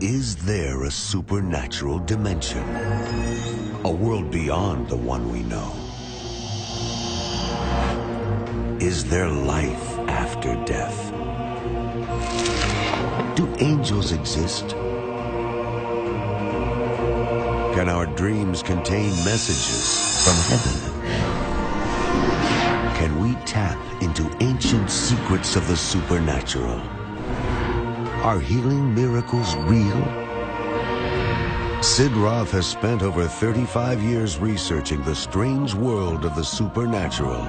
Is there a supernatural dimension? A world beyond the one we know? Is there life after death? Do angels exist? Can our dreams contain messages from heaven? Can we tap into ancient secrets of the supernatural? Are healing miracles real? Sid Roth has spent over 35 years researching the strange world of the supernatural.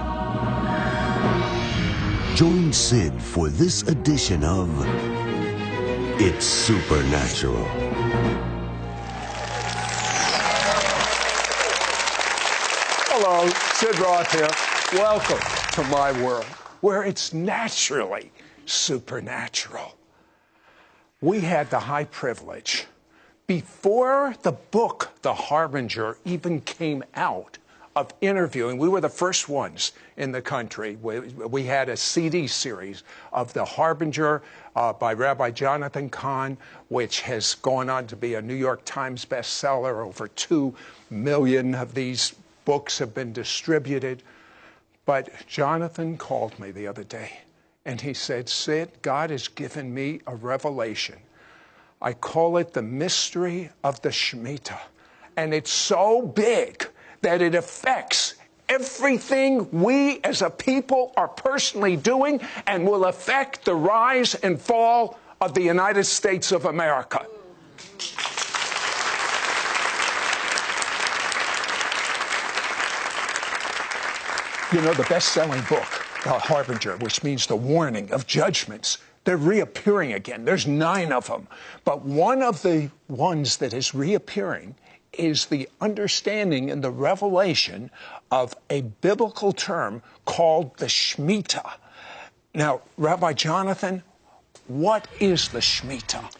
Join Sid for this edition of It's Supernatural. Hello, Sid Roth here. Welcome to my world, where it's naturally supernatural. We had the high privilege, before the book, The Harbinger, even came out, of interviewing. We were the first ones in the country. We had a CD series of The Harbinger by Rabbi Jonathan Cahn, which has gone on to be a New York Times bestseller. Over 2 million of these books have been distributed. But Jonathan called me the other day, and he said, Sid, God has given me a revelation. I call it the mystery of the Shemitah. And it's so big that it affects everything we as a people are personally doing and will affect the rise and fall of the United States of America. You know, the best-selling book, The Harbinger, which means the warning of judgments, they're reappearing again. There's 9 of them. But one of the ones that is reappearing is the understanding and the revelation of a biblical term called the Shemitah. Now, Rabbi Jonathan, what is the Shemitah?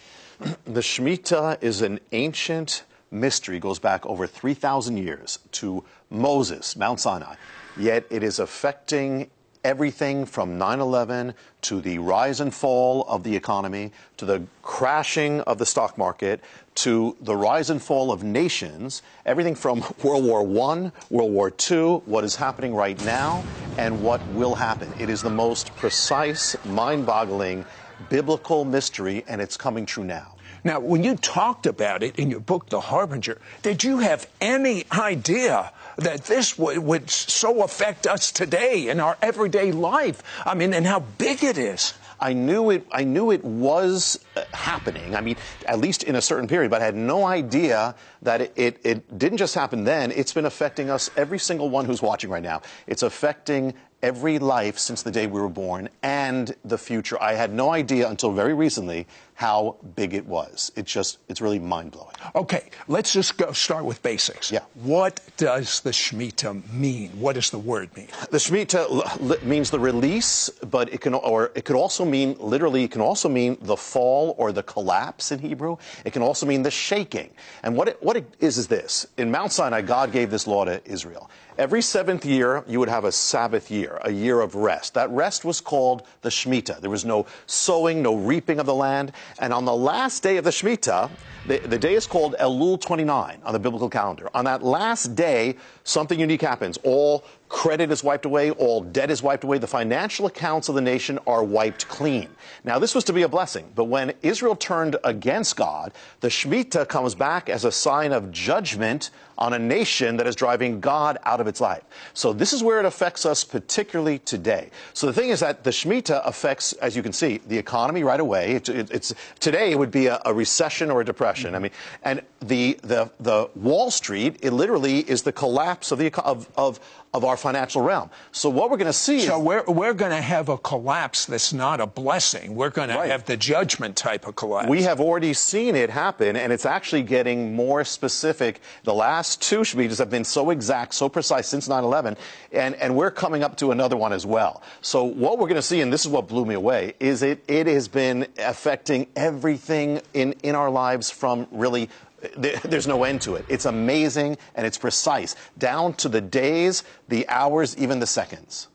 The Shemitah is an ancient mystery, goes back over 3,000 years to Moses, Mount Sinai. Yet it is affecting everything from 9/11 to the rise and fall of the economy, to the crashing of the stock market, to the rise and fall of nations, everything from World War I, World War II, what is happening right now, and what will happen. It is the most precise, mind-boggling, biblical mystery, and it's coming true now. Now, when you talked about it in your book, The Harbinger, did you have any idea that this would so affect us today in our everyday life? I mean, and how big it is. I knew it was happening. I mean, at least in a certain period, but I had no idea that it didn't just happen then. It's been affecting us, every single one who's watching right now. It's affecting every life since the day we were born and the future. I had no idea until very recently how big it was. It's really mind-blowing. Okay, let's just start with basics. Yeah. What does the Shemitah mean? What does the word mean? The Shemitah means the release, but it can also mean, literally, it can also mean the fall or the collapse in Hebrew. It can also mean the shaking. And what it is this. In Mount Sinai, God gave this law to Israel. Every 7th year, you would have a Sabbath year, a year of rest. That rest was called the Shemitah. There was no sowing, no reaping of the land. And on the last day of the Shemitah, the day is called Elul 29 on the biblical calendar. On that last day, something unique happens. All credit is wiped away. All debt is wiped away. The financial accounts of the nation are wiped clean. Now, this was to be a blessing. But when Israel turned against God, the Shemitah comes back as a sign of judgment on a nation that is driving God out of its life. So this is where it affects us particularly today. So the thing is that the Shemitah affects, as you can see, the economy right away. Today it would be a recession or a depression. I mean, and the Wall Street, it literally is the collapse of our financial realm. So what we're going to see So we're going to have a collapse that's not a blessing. We're going to have the judgment type of collapse. We have already seen it happen, and it's actually getting more specific. The last 2 Shemitahs have been so exact, so precise since 9/11, and we're coming up to another one as well. So what we're going to see, and this is what blew me away, is it has been affecting everything in our lives from really there's no end to it. It's amazing, and it's precise, down to the days, the hours, even the seconds.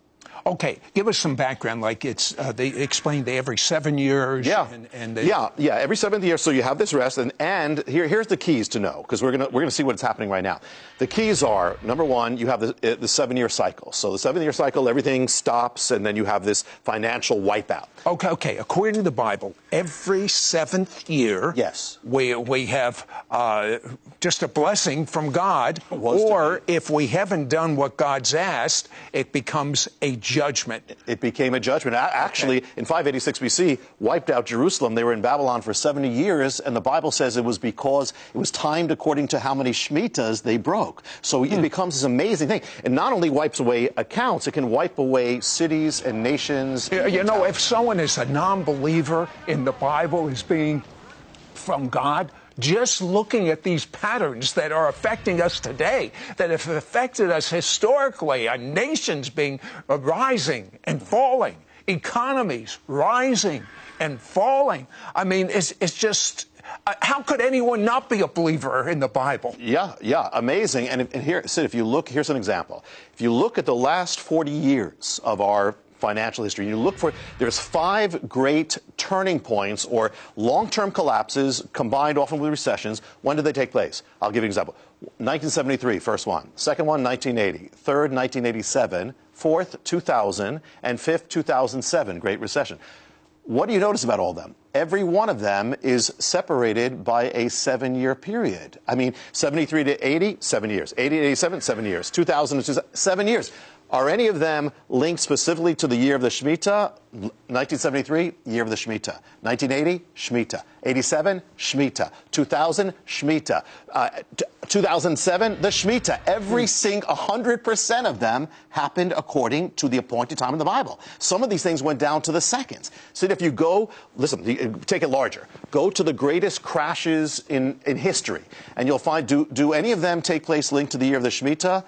Okay, give us some background. Like they explained every 7 years. Yeah, yeah, every 7th year. So you have this rest, and here's the keys to know, because we're gonna see what's happening right now. The keys are, number one, you have the 7-year cycle. So the 7-year cycle, everything stops, and then you have this financial wipeout. Okay. According to the Bible, every 7th year, yes, we have just a blessing from God, or if we haven't done what God's asked, it becomes a judgment. It became a judgment. Actually, in 586 BC, wiped out Jerusalem. They were in Babylon for 70 years, and the Bible says it was because it was timed according to how many Shemitahs they broke. So it becomes this amazing thing. It not only wipes away accounts, it can wipe away cities and nations. You know, if someone is a non-believer in the Bible as being from God, just looking at these patterns that are affecting us today, that have affected us historically, nations being rising and falling, economies rising and falling. I mean, it's just, how could anyone not be a believer in the Bible? Yeah, amazing. And here, Sid, if you look, here's an example. If you look at the last 40 years of our financial history, you look for, there's 5 great turning points or long-term collapses combined often with recessions. When did they take place? I'll give you an example. 1973, first one. Second one, 1980. Third, 1987. Fourth, 2000. And fifth, 2007, Great Recession. What do you notice about all of them? Every one of them is separated by a 7-year period. I mean, 73 to 80, 7 years. 80 to 87, 7 years. 2000 to 7 years. Are any of them linked specifically to the year of the Shemitah? 1973, year of the Shemitah. 1980, Shemitah. 87, Shemitah. 2000, Shemitah. 2007, the Shemitah. Every single 100% of them happened according to the appointed time in the Bible. Some of these things went down to the seconds. So if you go, listen, take it larger. Go to the greatest crashes in history, and you'll find, do any of them take place linked to the year of the Shemitah?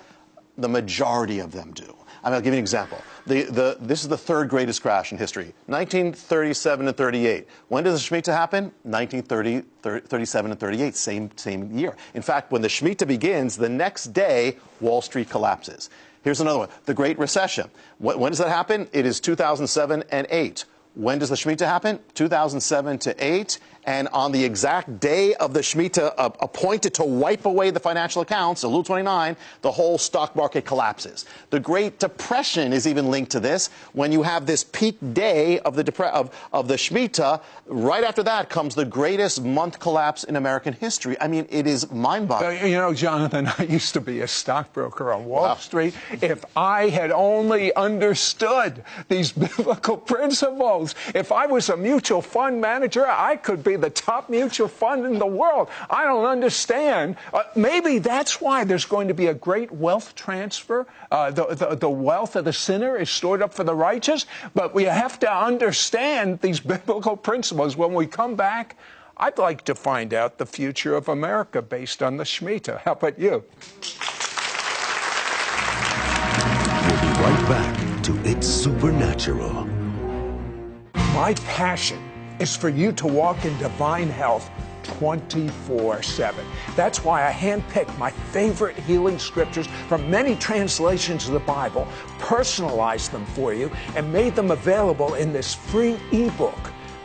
The majority of them do. I'll give you an example. This is the 3rd greatest crash in history, 1937 and 38. When does the Shemitah happen? 1930, 37 and 38, same year. In fact, when the Shemitah begins, the next day, Wall Street collapses. Here's another one, the Great Recession. When does that happen? It is 2007 and 8. When does the Shemitah happen? 2007 to 8. And on the exact day of the Shemitah appointed to wipe away the financial accounts, Elul 29, the whole stock market collapses. The Great Depression is even linked to this. When you have this peak day of the Shemitah, right after that comes the greatest month collapse in American history. I mean, it is mind-boggling. You know, Jonathan, I used to be a stockbroker on Wall Street. If I had only understood these biblical principles, if I was a mutual fund manager, I could be the top mutual fund in the world. I don't understand. Maybe that's why there's going to be a great wealth transfer. The wealth of the sinner is stored up for the righteous. But we have to understand these biblical principles. When we come back, I'd like to find out the future of America based on the Shemitah. How about you? We'll be right back to It's Supernatural. My passion is for you to walk in divine health 24/7. That's why I handpicked my favorite healing scriptures from many translations of the Bible, personalized them for you, and made them available in this free ebook.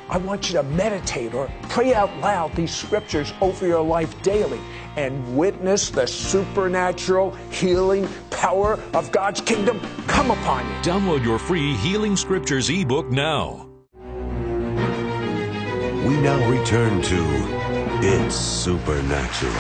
I want you to meditate or pray out loud these scriptures over your life daily and witness the supernatural healing power of God's kingdom come upon you. Download your free Healing Scriptures ebook now. We now return to It's Supernatural.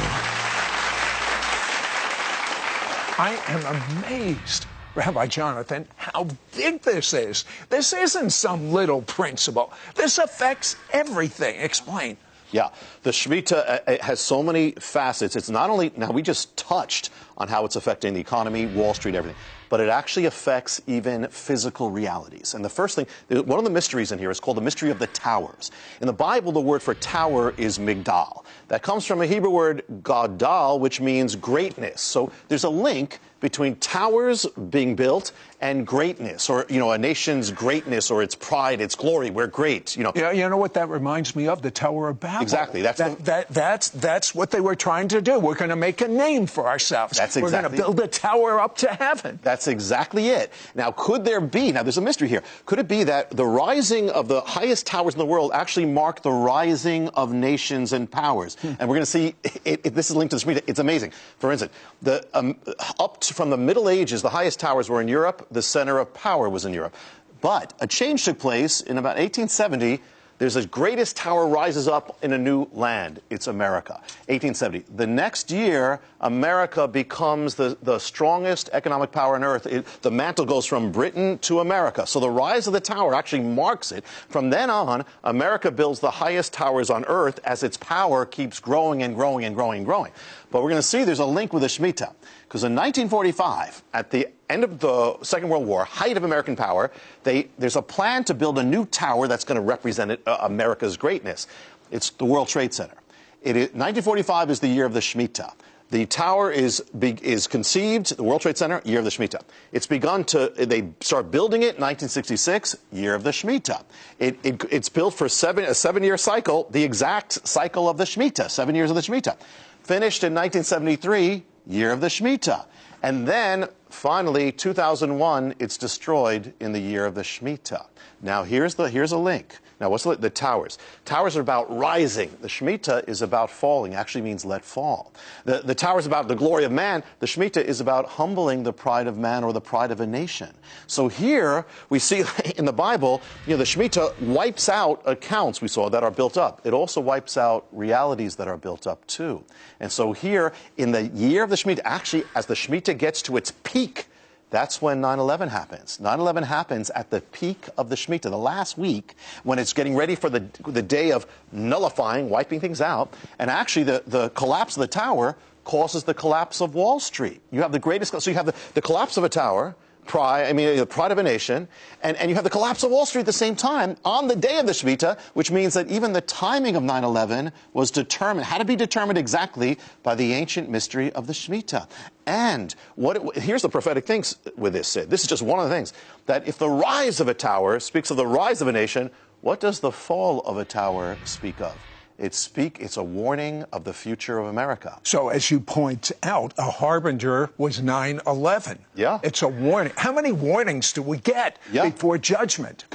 I am amazed, Rabbi Jonathan, how big this is. This isn't some little principle. This affects everything. Explain. Yeah, the Shemitah has so many facets. It's not only, now we just touched on how it's affecting the economy, Wall Street, everything, but it actually affects even physical realities. And the first thing, one of the mysteries in here is called the mystery of the towers. In the Bible, the word for tower is migdal. That comes from a Hebrew word gadal, which means greatness. So there's a link between towers being built and greatness, or, a nation's greatness or its pride, its glory. We're great, Yeah, you know what that reminds me of? The Tower of Babel. Exactly. That's what they were trying to do. We're going to make a name for ourselves. We're going to build a tower up to heaven. That's exactly it. Now, there's a mystery here. Could it be that the rising of the highest towers in the world actually mark the rising of nations and powers? And we're going to see, this is linked to the Shemitah. It's amazing. For instance, from the Middle Ages, the highest towers were in Europe. The center of power was in Europe. But a change took place in about 1870. There's the greatest tower rises up in a new land. It's America. 1870. The next year, America becomes the strongest economic power on earth. The mantle goes from Britain to America. So the rise of the tower actually marks it. From then on, America builds the highest towers on earth as its power keeps growing and growing and growing and growing. But we're going to see there's a link with the Shemitah. Because in 1945, at the end of the Second World War, height of American power, there's a plan to build a new tower that's going to represent America's greatness. It's the World Trade Center. 1945 is the year of the Shemitah. The tower is conceived, the World Trade Center, year of the Shemitah. It's they start building it in 1966, year of the Shemitah. It's built for a 7-year cycle, the exact cycle of the Shemitah, 7 years of the Shemitah. Finished in 1973, year of the Shemitah. And then, finally, 2001, it's destroyed in the year of the Shemitah. Now, here's a link. Now, what's the towers? Towers are about rising. The Shemitah is about falling. Actually means let fall. The tower is about the glory of man. The Shemitah is about humbling the pride of man or the pride of a nation. So here we see in the Bible, the Shemitah wipes out accounts we saw that are built up. It also wipes out realities that are built up too. And so here in the year of the Shemitah, actually as the Shemitah gets to its peak, that's when 9/11 happens. 9/11 happens at the peak of the Shemitah, the last week, when it's getting ready for the day of nullifying, wiping things out. And actually, the collapse of the tower causes the collapse of Wall Street. You have the greatest, so you have the collapse of a tower, the pride of a nation, and you have the collapse of Wall Street at the same time on the day of the Shemitah, which means that even the timing of 9/11 was had to be determined exactly by the ancient mystery of the Shemitah. And here's the prophetic things with this, Sid. This is just one of the things, that if the rise of a tower speaks of the rise of a nation, what does the fall of a tower speak of? It's a warning of the future of America. So, as you point out, a harbinger was 9/11. Yeah. It's a warning. How many warnings do we get before judgment?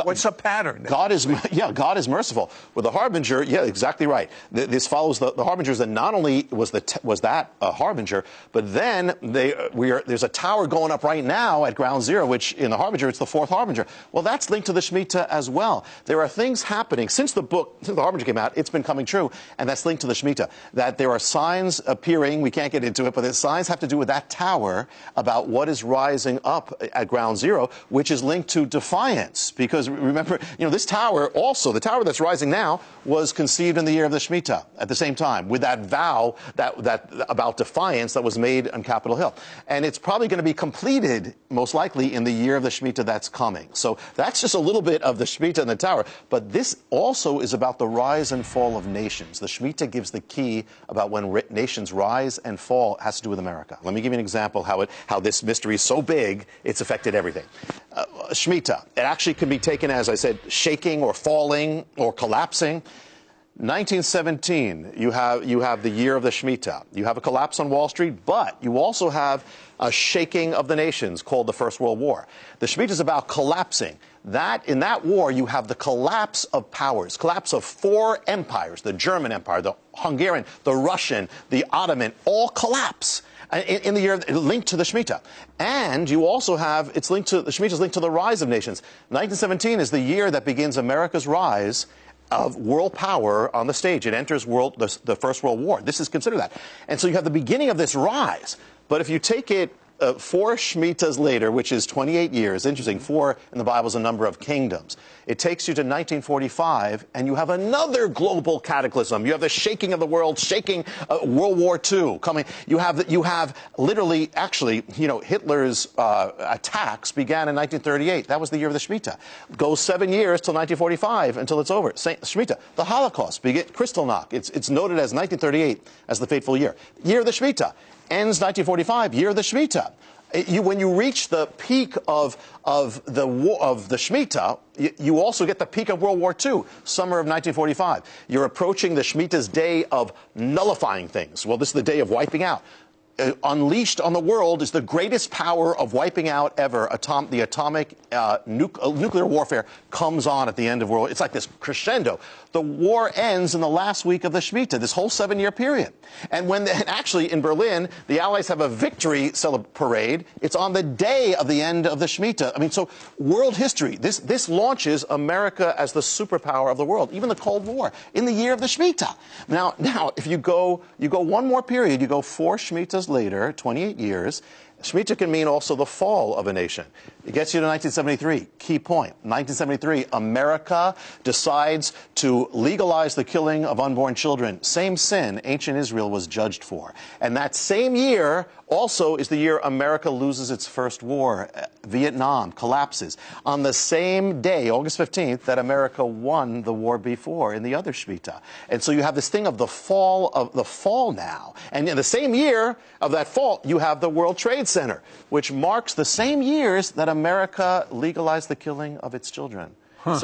What's a pattern? God is merciful. With the harbinger, exactly right. This follows the harbingers, that not only was that a harbinger, but then there's a tower going up right now at ground zero, which in the harbinger, it's the fourth harbinger. Well, that's linked to the Shemitah as well. There are things happening since the harbinger came out. It's been coming true, and that's linked to the Shemitah, that there are signs appearing. We can't get into it, but the signs have to do with that tower about what is rising up at ground zero, which is linked to defiance. Because remember, this tower also, the tower that's rising now, was conceived in the year of the Shemitah at the same time, with that vow that about defiance that was made on Capitol Hill. And it's probably going to be completed, most likely, in the year of the Shemitah that's coming. So that's just a little bit of the Shemitah and the tower. But this also is about the rise and fall of nations. The Shemitah gives the key about when nations rise and fall. It has to do with America. Let me give you an example how this mystery is so big, it's affected everything. Shemitah, it actually can be taken as, I said, shaking or falling or collapsing. 1917, you have the year of the Shemitah. You have a collapse on Wall Street, but you also have a shaking of the nations called the First World War. The Shemitah is about collapsing. In that war, you have the collapse of powers, collapse of 4 empires, the German Empire, the Hungarian, the Russian, the Ottoman, all collapse in the year linked to the Shemitah. And you also have, the Shemitah is linked to the rise of nations. 1917 is the year that begins America's rise of world power on the stage. It enters the First World War. This is considered that. And so you have the beginning of this rise. But if you take it 4 Shemitahs later, which is 28 years, interesting, 4 in the Bible is a number of kingdoms. It takes you to 1945, and you have another global cataclysm. You have the shaking of the world, shaking World War II coming. You have literally, actually, Hitler's attacks began in 1938. That was the year of the Shemitah. Goes 7 years till 1945 until it's over. Shemitah. The Holocaust, Kristallnacht. It's noted as 1938 as the fateful year. Year of the Shemitah. Ends 1945, year of the Shemitah. When you reach the peak of the Shemitah, you also get the peak of World War II, summer of 1945. You're approaching the Shemitah's day of nullifying things. Well, this is the day of wiping out. Unleashed on the world is the greatest power of wiping out ever. The atomic nuclear warfare comes on at the end of World. It's like this crescendo. The war ends in the last week of the Shemitah, this whole 7-year period. And actually in Berlin, the Allies have a victory parade. It's on the day of the end of the Shemitah. I mean, so world history. This launches America as the superpower of the world. Even the Cold War in the year of the Shemitah. Now, if you go one more period, you go 4 Shemitahs later, 28 years. Shemitah can mean also the fall of a nation. It gets you to 1973. Key point. 1973, America decides to legalize the killing of unborn children. Same sin ancient Israel was judged for. And that same year also is the year America loses its first war. Vietnam collapses. On the same day, August 15th, that America won the war before in the other Shemitah. And so you have this thing of the fall now. And in the same year of that fall, you have the World Trade Center, which marks the same years that America legalized the killing of its children. Huh.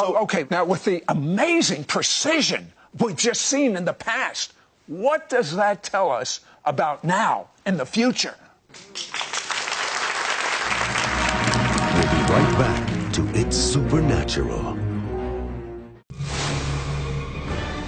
Okay, now with the amazing precision we've just seen in the past, what does that tell us about now and the future? We'll be right back to It's Supernatural.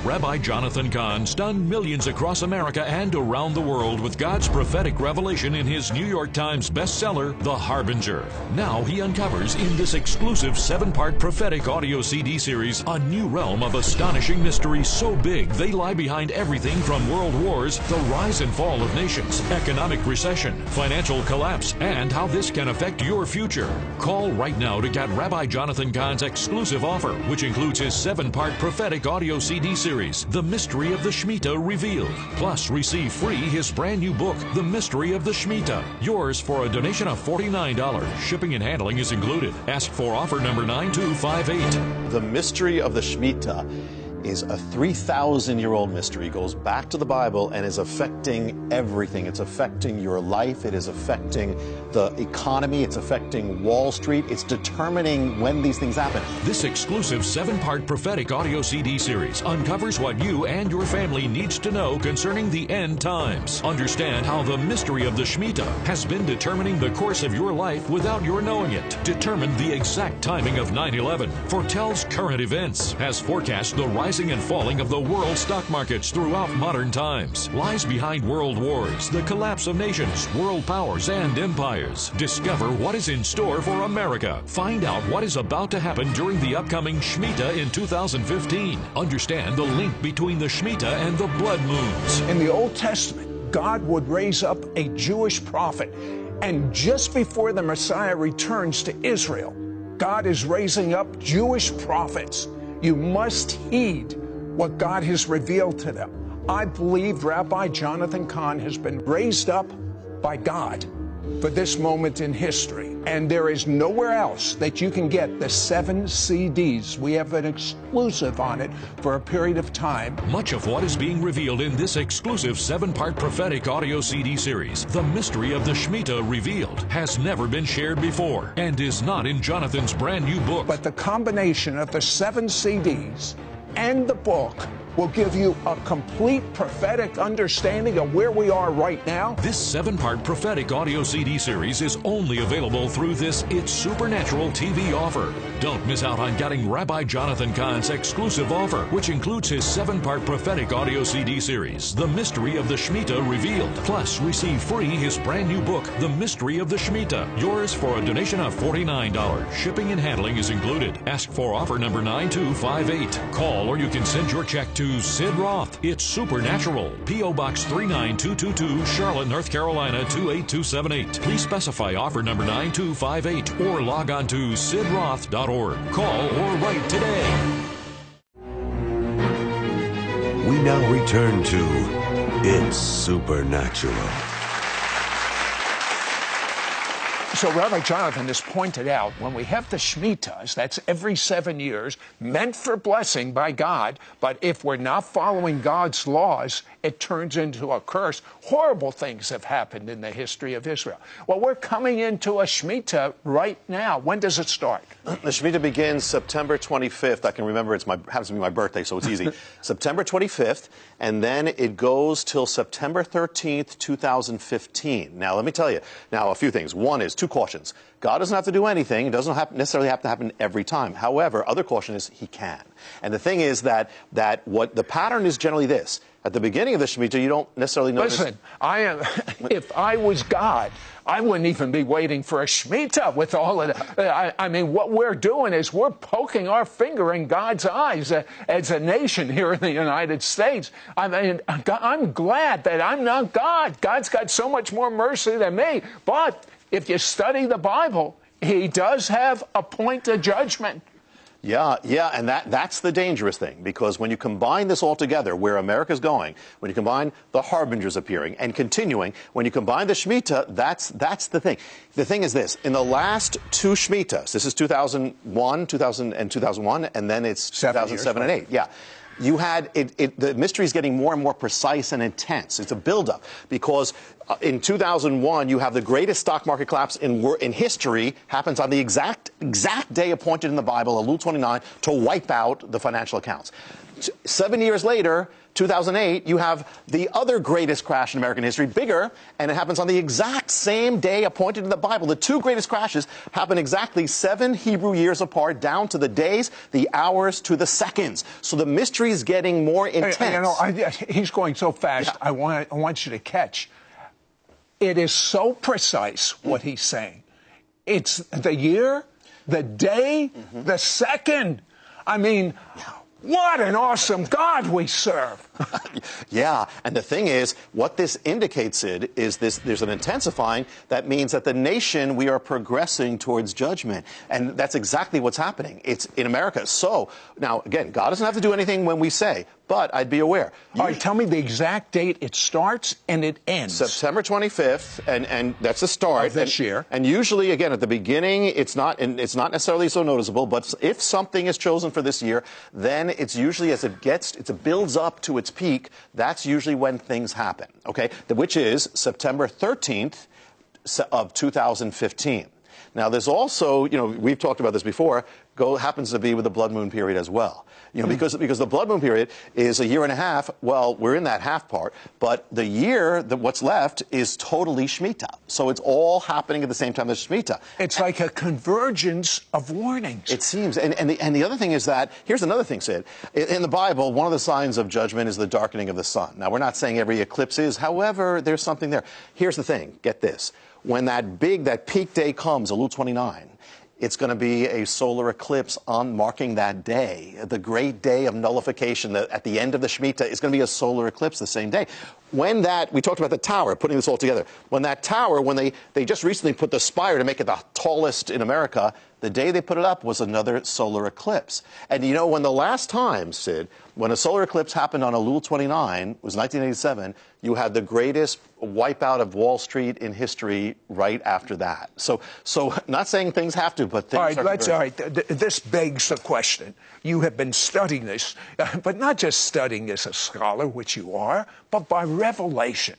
Rabbi Jonathan Cahn stunned millions across America and around the world with God's prophetic revelation in his New York Times bestseller, The Harbinger. Now he uncovers in this exclusive 7-part prophetic audio CD series a new realm of astonishing mysteries so big they lie behind everything from world wars, the rise and fall of nations, economic recession, financial collapse, and how this can affect your future. Call right now to get Rabbi Jonathan Cahn's exclusive offer, which includes his 7-part prophetic audio CD series, The Mystery of the Shemitah Revealed. Plus, receive free his brand new book, The Mystery of the Shemitah. Yours for a donation of $49. Shipping and handling is included. Ask for offer number 9258. The Mystery of the Shemitah is a 3,000-year-old mystery, goes back to the Bible, and is affecting everything. It's affecting your life. It is affecting the economy. It's affecting Wall Street. It's determining when these things happen. This exclusive 7-part prophetic audio CD series uncovers what you and your family needs to know concerning the end times. Understand how the mystery of the Shemitah has been determining the course of your life without your knowing it. Determine the exact timing of 9/11. Foretells current events. Has forecast the rising and falling of the world stock markets throughout modern times. Lies behind world wars, the collapse of nations, world powers, and empires. Discover what is in store for America. Find out what is about to happen during the upcoming Shemitah in 2015. Understand the link between the Shemitah and the blood moons. In the Old Testament, God would raise up a Jewish prophet, and just before the Messiah returns to Israel, God is raising up Jewish prophets. You must heed what God has revealed to them. I believe Rabbi Jonathan Cahn has been raised up by God for this moment in history. And there is nowhere else that you can get the 7 CDs. We have an exclusive on it for a period of time. Much of what is being revealed in this exclusive 7-part prophetic audio CD series, The Mystery of the Shemitah Revealed, has never been shared before and is not in Jonathan's brand new book. But the combination of the 7 CDs and the book will give you a complete prophetic understanding of where we are right now. This 7-part prophetic audio CD series is only available through this It's Supernatural TV offer. Don't miss out on getting Rabbi Jonathan Cahn's exclusive offer, which includes his 7-part prophetic audio CD series, The Mystery of the Shemitah Revealed. Plus, receive free his brand new book, The Mystery of the Shemitah. Yours for a donation of $49. Shipping and handling is included. Ask for offer number 9258. Call or you can send your check to Sid Roth. It's Supernatural. P.O. Box 39222, Charlotte, North Carolina 28278. Please specify offer number 9258 or log on to sidroth.org. Call or write today. We now return to It's Supernatural. So Rabbi Jonathan has pointed out, when we have the Shemitahs, that's every 7 years, meant for blessing by God, but if we're not following God's laws, it turns into a curse. Horrible things have happened in the history of Israel. Well, we're coming into a Shemitah right now. When does it start? The Shemitah begins September 25th. I can remember, happens to be my birthday, so it's easy. September 25th, and then it goes till September 13th, 2015. Now, let me tell you, a few things. One is, two cautions. God doesn't have to do anything. It doesn't necessarily have to happen every time. However, other caution is he can. And the thing is that what the pattern is generally this. At the beginning of the Shemitah, you don't necessarily notice. Listen, if I was God, I wouldn't even be waiting for a Shemitah with all of that. I mean, what we're doing is we're poking our finger in God's eyes as a nation here in the United States. I mean, I'm glad that I'm not God. God's got so much more mercy than me. But if you study the Bible, he does have a point of judgment. Yeah, and that's the dangerous thing, because when you combine this all together, where America's going, when you combine the harbingers appearing and continuing, when you combine the Shemitah, that's the thing. The thing is this: in the last two Shemitahs, this is 2001, 2001, and then it's 2007 and 8. Yeah. You had the mystery is getting more and more precise and intense. It's a buildup, because in 2001 you have the greatest stock market collapse in history happens on the exact day appointed in the Bible, Elul 29, to wipe out the financial accounts. 7 years later, 2008, you have the other greatest crash in American history, bigger, and it happens on the exact same day appointed in the Bible. The two greatest crashes happen exactly 7 Hebrew years apart, down to the days, the hours, to the seconds. So the mystery is getting more intense. He's going so fast. Yeah. I want you to catch. It is so precise what he's saying. It's the year, the day, the second. I mean, what an awesome God we serve. Yeah, and the thing is, what this indicates, Sid, is there's an intensifying. That means that the nation, we are progressing towards judgment. And that's exactly what's happening. It's in America. So, now, again, God doesn't have to do anything when we say, but I'd be aware. All right, tell me the exact date it starts and it ends. September 25th, and that's the start. Of this year. And usually, again, at the beginning, it's not necessarily so noticeable, but if something is chosen for this year, then it's usually as it builds up to its peak, that's usually when things happen, okay? Which is September 13th of 2015. Now, there's also, we've talked about this before, happens to be with the blood moon period as well. Because the blood moon period is a year and a half. Well, we're in that half part, but the year, what's left, is totally Shemitah. So it's all happening at the same time as Shemitah. It's like a convergence of warnings. It seems. And the other thing is that, here's another thing, Sid. In the Bible, one of the signs of judgment is the darkening of the sun. Now, we're not saying every eclipse is. However, there's something there. Here's the thing. Get this. When that peak day comes, Elul 29, it's going to be a solar eclipse marking that day. The great day of nullification at the end of the Shemitah is going to be a solar eclipse the same day. When we talked about the tower, putting this all together. When that tower, they just recently put the spire to make it the tallest in America, the day they put it up was another solar eclipse. And when the last time, Sid, when a solar eclipse happened on Elul 29, it was 1987, you had the greatest wipeout of Wall Street in history right after that. So not saying things have to, but things all right. This begs the question. You have been studying this, but not just studying as a scholar, which you are, but by revelation.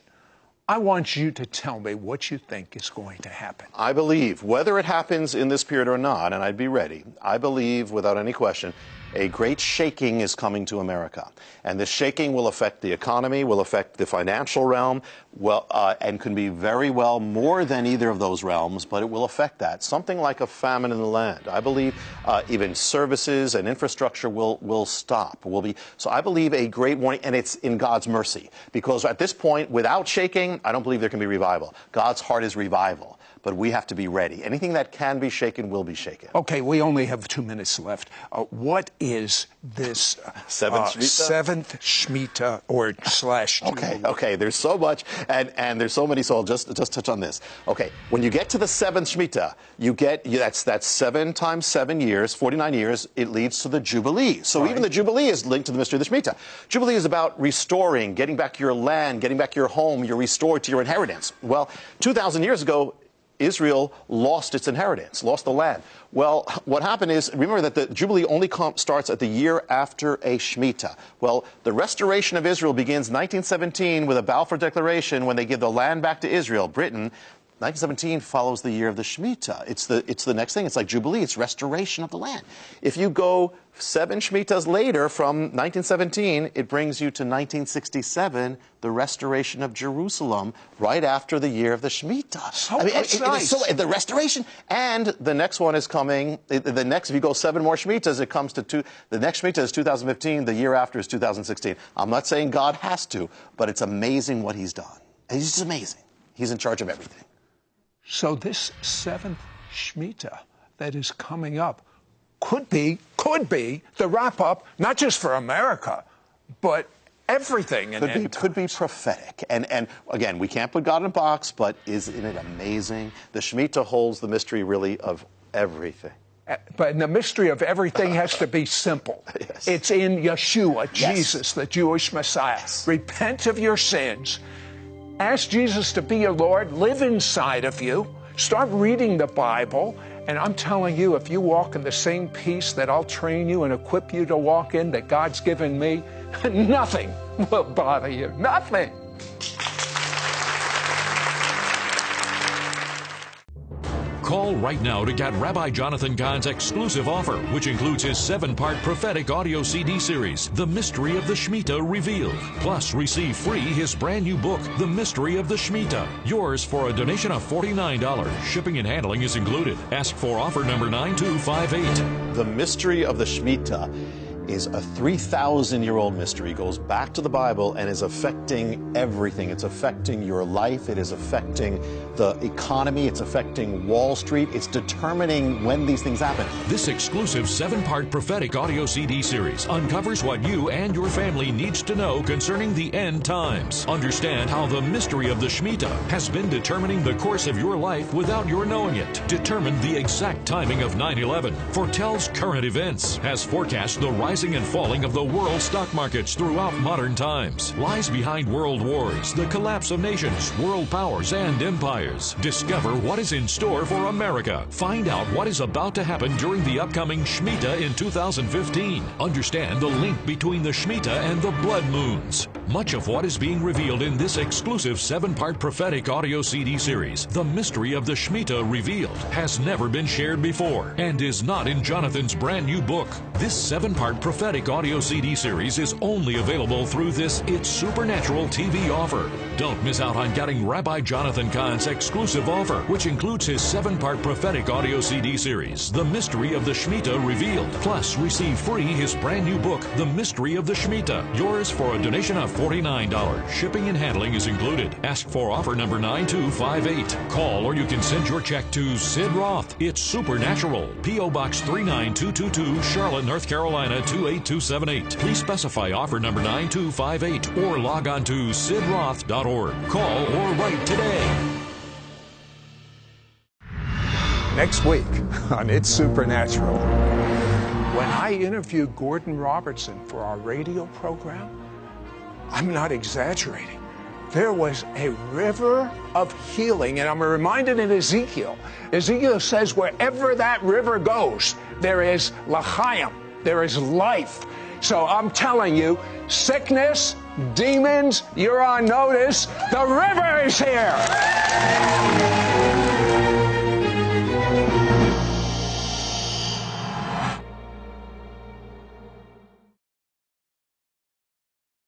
I want you to tell me what you think is going to happen. I believe, whether it happens in this period or not, and I'd be ready, I believe, without any question, a great shaking is coming to America. And this shaking will affect the economy, will affect the financial realm, and can be very well more than either of those realms, but it will affect that. Something like a famine in the land. I believe even services and infrastructure will stop. So I believe a great warning, and it's in God's mercy. Because at this point, without shaking, I don't believe there can be revival. God's heart is revival. But we have to be ready. Anything that can be shaken will be shaken. Okay, we only have 2 minutes left. What is this seventh Shemitah or / Okay, there's so much, and there's so many, so I'll just touch on this. Okay, when you get to the 7th Shemitah, that's 7 times 7 years, 49 years, it leads to the Jubilee. So even the Jubilee is linked to the mystery of the Shemitah. Jubilee is about restoring, getting back your land, getting back your home, you're restored to your inheritance. Well, 2,000 years ago, Israel lost its inheritance, lost the land. Well, what happened is, remember that the Jubilee only starts at the year after a Shemitah. Well, the restoration of Israel begins 1917 with a Balfour Declaration when they give the land back to Israel. Britain, 1917 follows the year of the Shemitah. It's the next thing. It's like Jubilee. It's restoration of the land. If you go 7 Shemitahs later from 1917, it brings you to 1967, the restoration of Jerusalem, right after the year of the Shemitah. So nice. The restoration. And the next one is coming. The next, if you go 7 more Shemitahs, it comes to the next Shemitah is 2015. The year after is 2016. I'm not saying God has to, but it's amazing what he's done. He's just amazing. He's in charge of everything. So this 7th Shemitah that is coming up could be the wrap-up, not just for America, but everything. Could be prophetic. And again, we can't put God in a box, but isn't it amazing? The Shemitah holds the mystery, really, of everything. But the mystery of everything has to be simple. Yes. It's in Yeshua, Yes. Jesus, the Jewish Messiah. Yes. Repent of your sins. Ask Jesus to be your Lord, live inside of you, start reading the Bible, and I'm telling you, if you walk in the same peace that I'll train you and equip you to walk in that God's given me, nothing will bother you, nothing. Call right now to get Rabbi Jonathan Cahn's exclusive offer, which includes his 7-part prophetic audio CD series, The Mystery of the Shemitah Revealed. Plus, receive free his brand new book, The Mystery of the Shemitah. Yours for a donation of $49. Shipping and handling is included. Ask for offer number 9258. The mystery of the Shemitah is a 3,000-year-old mystery, goes back to the Bible and is affecting everything. It's affecting your life. It is affecting the economy. It's affecting Wall Street. It's determining when these things happen. This exclusive 7-part prophetic audio CD series uncovers what you and your family needs to know concerning the end times. Understand how the mystery of the Shemitah has been determining the course of your life without your knowing it. Determine the exact timing of 9/11. Foretells current events. Has forecast the rising and falling of the world stock markets throughout modern times. Lies behind world wars, the collapse of nations, world powers, and empires. Discover what is in store for America. Find out what is about to happen during the upcoming Shemitah in 2015. Understand the link between the Shemitah and the blood moons. Much of what is being revealed in this exclusive 7-part prophetic audio CD series, The Mystery of the Shemitah Revealed, has never been shared before and is not in Jonathan's brand new book. This 7-part prophetic audio CD series is only available through this It's Supernatural TV offer. Don't miss out on getting Rabbi Jonathan Cahn's exclusive offer, which includes his 7-part prophetic audio CD series, The Mystery of the Shemitah Revealed. Plus, receive free his brand new book, The Mystery of the Shemitah. Yours for a donation of $49. Shipping and handling is included. Ask for offer number 9258. Call or you can send your check to Sid Roth. It's Supernatural. P.O. Box 39222, Charlotte, North Carolina 28278. Please specify offer number 9258 or log on to sidroth.org. Call or write today. Next week on It's Supernatural, when I interviewed Gordon Robertson for our radio program, I'm not exaggerating. There was a river of healing, and I'm reminded in Ezekiel. Ezekiel says wherever that river goes, there is l'chaim, there is life. So I'm telling you, sickness, demons, you're on notice. The river is here.